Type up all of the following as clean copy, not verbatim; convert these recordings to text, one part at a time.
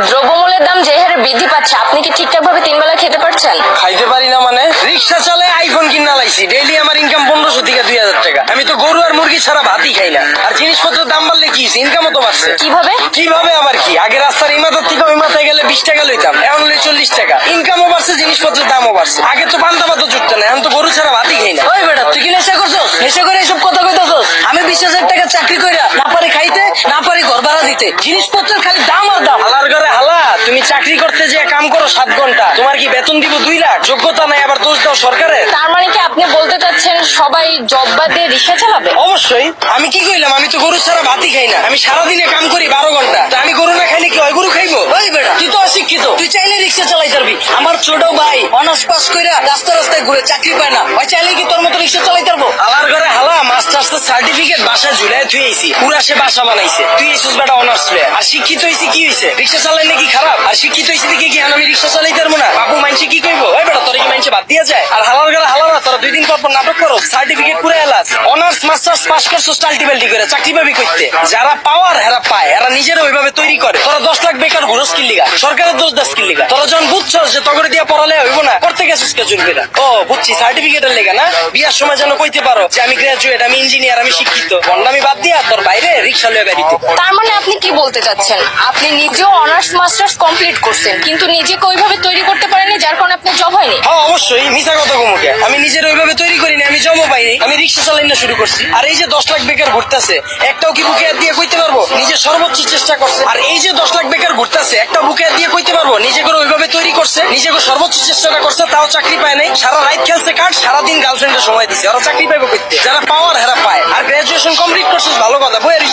দ্রব্যমূল্যের দাম যে হারে বৃদ্ধি পাচ্ছে, আপনি কি ঠিকঠাক ভাবে 3 বেলা খেতে পারছেন? খাইতে পারি না মানে? রিক্সা চলে, আইফোন কিনা লাইছি, ডেইলি আমার ইনকাম 1500 থেকে 2000 টাকা। আমি তো গরু আর মুরগি ছাড়া ভাতই খাই না। আর জিনিসপত্রের দাম বাড়লে কি ইনকামও তো বাড়ছে। কিভাবে? কিভাবে আবার কি, আগে রাস্তার এই মাথার থেকে ওই মাথায় গেলে 20 টাকা লইতাম, এখন লই 40 টাকা। ইনকামও বাড়ছে, জিনিসপত্রের দামও বাড়ছে। আগে তো পান্তা ভাতও জুটতো না, এখন তো গরু ছাড়া ভাতই খাই না। ওই বেটা, তুই কি নেশা করছস? নেশা করে এসব কথা কইতাছস? আমি 20,000 টাকা চাকরি কইরা না পারি খাইতে, না পারি ঘর ভাড়া দিতে, জিনিসপত্রের খালি দাম আর দাম। হালার ঘরে হালা, তুমি চাকরি করতে যে কাম করো 7 ঘন্টা, তোমার কি বেতন দিব 2 লাখ? যোগ্যতা নাই, আবার দোষ দাও সরকারের। তার মানে কি আপনি বলতে চাচ্ছেন সবাই জব বাদ দিয়ে রিক্সা চালাবে? অবশ্যই। আমি কি কইলাম? আমি তো গরু ছাড়া ভাতই খাই না। আমি সারাদিনে কাম করি 12 ঘন্টা। তা আমি গরু না খাইলে কি হয়? গরু খাইবো? ওই বেটা, তুই তো অশিক্ষিত, তুই চাইলে রিক্সা চালাই পারবি। আমার ছোট ভাই অনার্স পাস কইরা রাস্তা রাস্তায় ঘুরে চাকরি পায় না, ওই চাইলে কি তোর মতো রিক্সা চালাই পারবো? হালার ঘরে হালা, মাস্টার্সের সার্টিফিকেট বাসায় ঝুলাই থুই আইছি, পুরা সে বাসা বানাইছে। তুই এসেছিস বেটা অনার্স লয়ে, আর শিক্ষিত হইছি কি হইছে? রিক্সা চালাইলে কি খারাপ? আর শিক্ষিত হইছি দেখে কি আমি রিক্সা চালাই পারবো না? বাবু মাইনছে কি কইবো? ওই বেটা, তোর কি মাইনছে বাদ দিয়া যায়? আর হালার ঘরে হালা না, তোরা 2 দিন পর পর নাটক করো, সার্টিফিকেট পুরো এলাস। অনার্স মাস্টার্স পাস করছো টাল্টিবাল্টি করে, চাকরি পাবি কইতে? যারা পাওয়ার হেরা পায়, এরা নিজেরা ওইভাবে তৈরি করে। তোরা 10 লাখ বেকার ঘুরস কি লিগা? সরকারের দোষ দাস কি লিগা? তোরা যখন বুঝছস যে তগরে দিয়া পড়ালে হইব না, করতে গেছিস কে চলবে? ও বুঝছি, সার্টিফিকেটের লেগা না? বিয়ার সময় যেন কইতে পারো যে আমি গ্রাজুয়েট, আমি ইঞ্জিনিয়ার, আমি শিক্ষিত। বন্ডামি বাদ দিয়া তোর বাইরে রিক্সা লয়ে গাড়িতে। তার মানে আপনি কি বলতে চাচ্ছেন, আপনি নিজেও অনার্স মাস্টার্স কমপ্লিট করছেন কিন্তু নিজেকে ওইভাবে তৈরি করতে পারেননি, যার কারণে আপনি জব হয়নি? হ্যাঁ অবশ্যই, মিছা কথা কমুকে। আমি নিজের ওইভাবে তৈরি করিনি, আমি জমও পাইনি, আমি রিক্সা চালাই না শুরু করছি। আর এই যে 10 লাখ বেকার ঘুরতেছে, একটাও কি বুকে হাত দিয়ে কইতে পারবো নিজে সর্বোচ্চ চেষ্টা করছে? আর এই যে 10 লাখ বেকার ঘুরতেছে, একটা বুকে হাত দিয়ে কইতে পারবো নিজে করে ওইভাবে তৈরি করছে, নিজে করে সর্বোচ্চ চেষ্টাটা করছে, তাও চাকরি পায় নাই? সারা রাত খেলছে কাঠ, সারাদিন গার্লফ্রেন্ডের সময় দিচ্ছে, ওরা চাকরি পাইবো কইতে? যারা পাওয়ার হেরা পায়। আর গ্রাজুয়েশন কমপ্লিট করছিস ভালো কথা, বইয়ের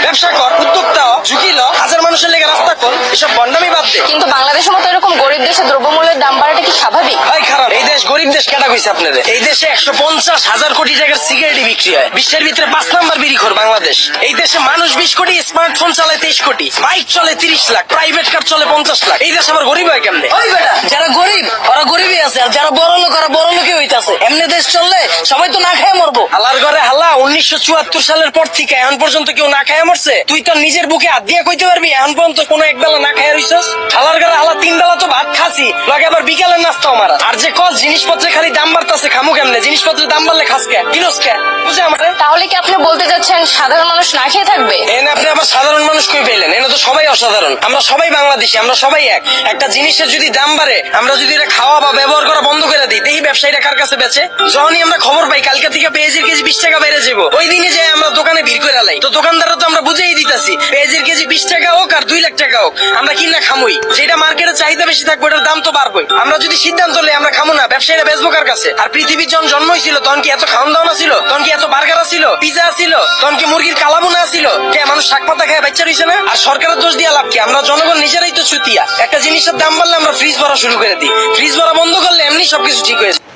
ব্যবসা কর, উদ্যোক্তা হ, ঝুঁকি ল, হাজার মানুষের লেগে রাস্তা কর, এসব বন্ডামি বাদ দে। কিন্তু বাংলাদেশের মতো এরকম গরিব দেশে দ্রব্যমূল্যের দাম বাড়াটা কি স্বাভাবিক? ভাই খারাপ। এই দেশ গরিব দেশ কেটা কইছে আপনাদের? এই দেশে 150,000 কোটি টাকার সিগারেট বিক্রি হয়, বিশ্বের ভিতরে 5 নাম্বার বিড়িখোর বাংলাদেশ। এই দেশে মানুষ 20 কোটি, স্মার্টফোন চালায় 23 কোটি, বাইক চলে 30 লাখ, প্রাইভেট কার চলে 50 লাখ। এই দেশ আবার গরিব হয় কেমনে? ওই বেটা, যারা গরিব ওরা গরিবই আছে, আর যারা বড় লোক ওরা বড় লোকই হইতাছে। এমনি দেশ চললে সবাই তো না খায় মরবো। হালার ঘরে হালা, 1974 সালের পর থেকে এখন পর্যন্ত কেউ না খায় মরছে? তুই তো নিজের বুকে হাত দিয়ে কইতে পারবি এখন পর্যন্ত কোনো একবেলা না খায় রইছস? হালার ঘরে হালা 3 বেলা তো ভাত খাসি, লগে আবার বিকালের নাস্তাও মারা। আর যে কল জিনিসপত্রের খালি দাম বাড়তাছে, খামু কেমনে? জিনিসপত্রের দাম বাড়লে খাস কে, কিনস কে? বুঝে আমারে? তাহলে কি আপনি বলতে চাচ্ছেন সাধারণ মানুষ না খেয়ে থাকবে? এনে আপনি আবার সাধারণ মানুষ কই পেলেন? এনে তো সবাই অসাধারণ, আমরা সবাই বাংলাদেশি, আমরা সবাই এক। একটা জিনিসের যদি দাম বাড়ে, আমরা যদি এটা খাওয়া বা ব্যবহার করা বন্ধ করে দিই, দেখি ব্যবসায়ীরা কার কাছে বেচে। যখনই আমরা খবর পাই কালকে থেকে পেঁয়াজের কেজি 20 টাকা বেড়ে যাবো, ওই দিনে যাই আমরা দোকানে ভিড় করে লাই। তো দোকানদাররা তো আমরা বুঝেই দিতেছি পেঁয়াজের কেজি 20 টাকা হোক আর 2 লাখ টাকা হোক, আমরা কিনা খামুই। যেটা মার্কেটে চাহিদা বেশি থাকবে ওটার দাম তো বাড়বই। আমরা যদি সিদ্ধান্ত লই আমরা খামু না, ব্যবসায়ীরা বেচবো কার কাছে? আর পৃথিবীর যখন জন্ম হয়েছিল তখন কি এত খাওয়ান দাওয়া ছিল? তখন কি এত বার্গার ছিল, পিজা ছিল? তখন কি মুরগির কালাবুনা ছিল? কে মানুষ শাক পাতা খায় বাচ্চা রইছে না? আর সরকারের দোষ দিয়া লাভ কি? আমরা জনগণ নিজেরাই তো চুতিয়া। একটা জিনিসের দাম বাড়লে আমরা ফ্রিজ ভরা শুরু করে দিই, ফ্রিজ ভরা বন্ধ করলে এমনি সবকিছু ঠিক হয়ে যায়।